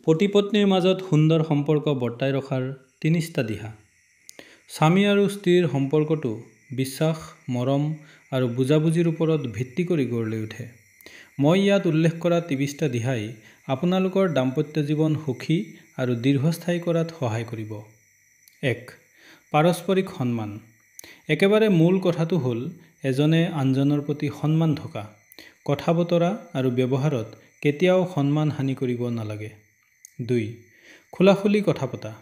পতি পত্নীৰ মাজত সুন্দৰ সম্পৰ্ক বৰ্তাই ৰখাৰ তিনিটা দিহা। স্বামী আৰু স্ত্ৰীৰ সম্পৰ্কটো বিশ্বাস, মৰম আৰু বুজাবুজিৰ ওপৰত ভিত্তি কৰি গঢ় লৈ উঠে। মই ইয়াত উল্লেখ কৰা ৩০টা দিহাই আপোনালোকৰ দাম্পত্য জীৱন সুখী আৰু দীৰ্ঘস্থায়ী কৰাত সহায় কৰিব। ১. পাৰস্পৰিক সন্মান। একেবাৰে মূল কথাটো হ'ল এজনে আনজনৰ প্ৰতি সন্মান থকা। কথা বতৰা আৰু ব্যৱহাৰত কেতিয়াও সন্মান হানি কৰিব নালাগে। ২. খোলাখুলি কথা পতা।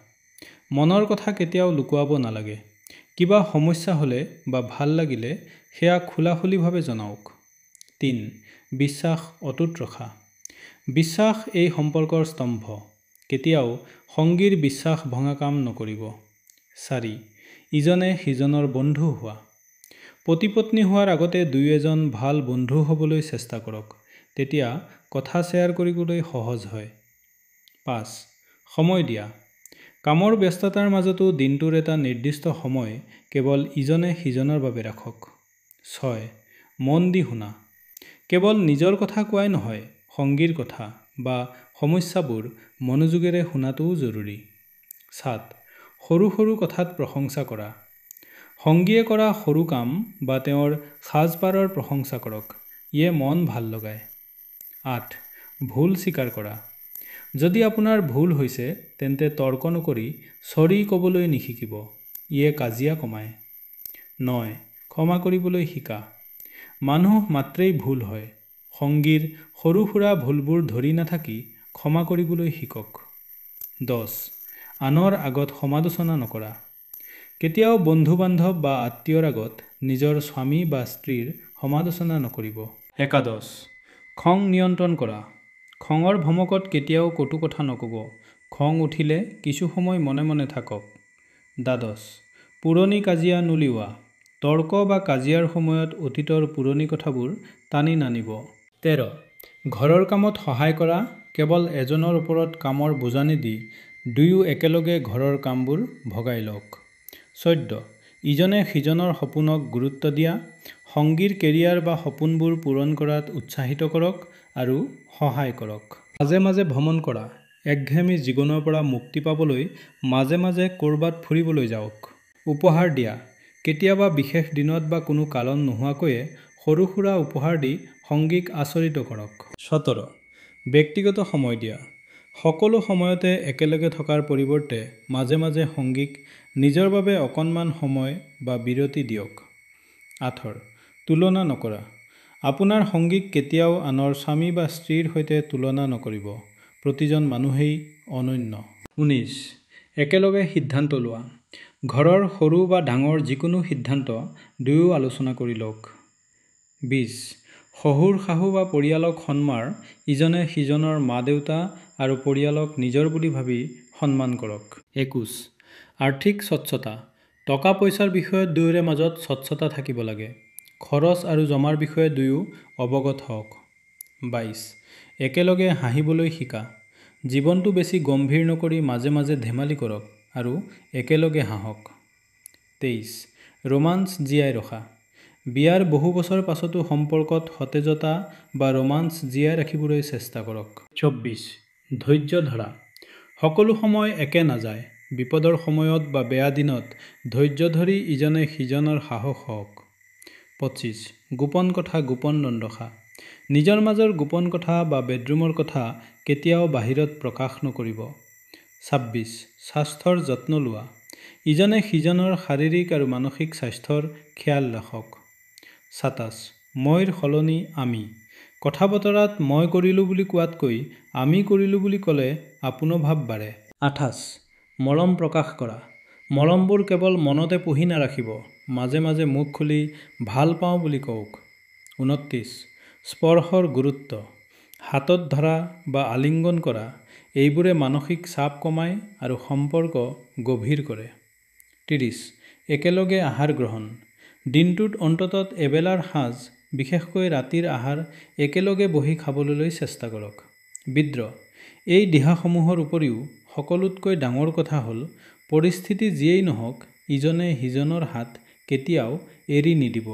মনৰ কথা কেতিয়াও লুকুৱাব নালাগে। কিবা সমস্যা হ'লে বা ভাল লাগিলে সেয়া খোলাখুলিভাৱে জনাওক। ৩. বিশ্বাস অটুট ৰখা। বিশ্বাস এই সম্পৰ্কৰ স্তম্ভ। কেতিয়াও সংগীৰ বিশ্বাস ভঙা কাম নকৰিব। ৪. ইজনে সিজনৰ বন্ধু হোৱা। পতি পত্নী হোৱাৰ আগতে দুয়ো এজন ভাল বন্ধু হ'বলৈ চেষ্টা কৰক। তেতিয়া কথা শ্বেয়াৰ কৰিবলৈ সহজ হয়। ৫. সময় দিয়া। কামৰ ব্যস্ততাৰ মাজতো দিনটোৰ এটা নিৰ্দিষ্ট সময় কেৱল ইজনে সিজনৰ বাবে ৰাখক। ৬. মন দি শুনা। কেৱল নিজৰ কথা কোৱাই নহয়, সংগীৰ কথা বা সমস্যাবোৰ মনোযোগেৰে শুনাটোও জৰুৰী। ৭. সৰু সৰু কথাত প্ৰশংসা কৰা। সংগীয়ে কৰা সৰু কাম বা তেওঁৰ সাজপাৰৰ প্ৰশংসা কৰক। ইয়ে মন ভাল লগায়। ৮. ভুল স্বীকাৰ কৰা। যদি আপোনাৰ ভুল হৈছে তেন্তে তৰ্ক নকৰি চৰি ক'বলৈ নিশিকিব। ইয়ে কাজিয়া কমায়। ৯. ক্ষমা কৰিবলৈ শিকা। মানুহ মাত্ৰেই ভুল হয়। সংগীৰ সৰু সুৰা ভুলবোৰ ধৰি নাথাকি ক্ষমা কৰিবলৈ শিকক। ১০. আনৰ আগত সমালোচনা নকৰা। কেতিয়াও বন্ধু-বান্ধৱ বা আত্মীয়ৰ আগত নিজৰ স্বামী বা স্ত্ৰীৰ সমালোচনা নকৰিব। ১১. খং নিয়ন্ত্ৰণ কৰা। খঙৰ ভমকত কেতিয়াও কটু কথা নক'ব। খং উঠিলে কিছু সময় মনে মনে থাকক। ১২. পুৰণি কাজিয়া নুলিওৱা। তৰ্ক বা কাজিয়াৰ সময়ত অতীতৰ পুৰণি কথাবোৰ টানি নানিব। ১৩. ঘৰৰ কামত সহায় কৰা। কেৱল এজনৰ ওপৰত কামৰ বোজা নিদি দুয়ো একেলগে ঘৰৰ কামবোৰ ভগাই লওক। ১৪. ইজনে সিজনৰ সপোনক গুৰুত্ব দিয়া। সংগীৰ কেৰিয়াৰ বা সপোনবোৰ পূৰণ কৰাত উৎসাহিত কৰক আৰু সহায় কৰক। মাজে মাজে ভ্ৰমণ কৰা। একঘেয়েমী জীৱনৰ পৰা মুক্তি পাবলৈ মাজে মাজে ক'ৰবাত ফুৰিবলৈ যাওক। উপহাৰ দিয়া। কেতিয়াবা বিশেষ দিনত বা কোনো কাৰণ নোহোৱাকৈয়ে সৰু সুৰা উপহাৰ দি সংগীক আচৰিত কৰক। ১৭. ব্যক্তিগত সময় দিয়া। সকলো সময়তে একেলগে থকাৰ পৰিৱৰ্তে মাজে মাজে সংগীক নিজৰ বাবে অকণমান সময় বা বিৰতি দিয়ক। ১৮. তুলনা নকৰা। আপোনাৰ সংগীক কেতিয়াও আনৰ স্বামী বা স্ত্ৰীৰ সৈতে তুলনা নকৰিব। প্ৰতিজন মানুহেই অনন্য। ১৯. একেলগে সিদ্ধান্ত লোৱা। ঘৰৰ সৰু বা ডাঙৰ যিকোনো সিদ্ধান্ত দুয়ো আলোচনা কৰি লওক। ২০. শহুৰ-শাহু বা পৰিয়ালক সন্মান। ইজনে সিজনৰ মা-দেউতা আৰু পৰিয়ালক নিজৰ বুলি ভাবি সন্মান কৰক। ২১. আৰ্থিক স্বচ্ছতা। টকা পইচাৰ বিষয়ত দুয়োৰে মাজত স্বচ্ছতা থাকিব লাগে। খৰচ আৰু জমাৰ বিষয়ে দুয়ো অৱগত হওক। ২২. একেলগে হাঁহিবলৈ শিকা। জীৱনটো বেছি গম্ভীৰ নকৰি মাজে মাজে ধেমালি কৰক আৰু একেলগে হাঁহক। ২৩. ৰোমাঞ্চ জীয়াই ৰখা। বিয়াৰ বহু বছৰ পাছতো সম্পৰ্কত সতেজতা বা ৰোমাঞ্চ জীয়াই ৰাখিবলৈ চেষ্টা কৰক। ২৪. ধৈৰ্য ধৰা। সকলো সময় একে নাযায়। বিপদৰ সময়ত বা বেয়া দিনত ধৈৰ্য ধৰি ইজনে সিজনৰ সাহস হওক। ২৫. গোপন কথা গোপন নৰখা। নিজৰ মাজৰ গোপন কথা বা বেডৰুমৰ কথা কেতিয়াও বাহিৰত প্ৰকাশ নকৰিব। ২৬. স্বাস্থ্যৰ যত্ন লোৱা। ইজনে সিজনৰ শাৰীৰিক আৰু মানসিক স্বাস্থ্যৰ খিয়াল ৰাখক। ২৭. মইৰ সলনি আমি। কথা বতৰাত মই কৰিলোঁ বুলি কোৱাতকৈ আমি কৰিলোঁ বুলি ক'লে আপোনভাৱ বাঢ়ে। ২৮. মৰম প্ৰকাশ কৰা। মৰমবোৰ কেৱল মনতে পুহি নাৰাখিব। মাজে মাজে মুখ খুলি ভাল পাওঁ বুলি কওক। ২৯. স্পৰ্শৰ গুৰুত্ব। হাতত ধৰা বা আলিংগন কৰা। এইবোৰে মানসিক চাপ কমায় আৰু সম্পৰ্ক গভীৰ কৰে। ৩০. একেলগে আহাৰ গ্ৰহণ। দিনটোত অন্ততঃ এবেলাৰ সাঁজ, বিশেষকৈ ৰাতিৰ আহাৰ একেলগে বহি খাবলৈ চেষ্টা কৰক। বিদ্ৰোহ। এই দিহাসমূহৰ উপৰিও সকলোতকৈ ডাঙৰ কথা হ'ল পৰিস্থিতি যিয়েই নহওক ইজনে সিজনৰ হাত কেতিয়াও এৰি নিদিব।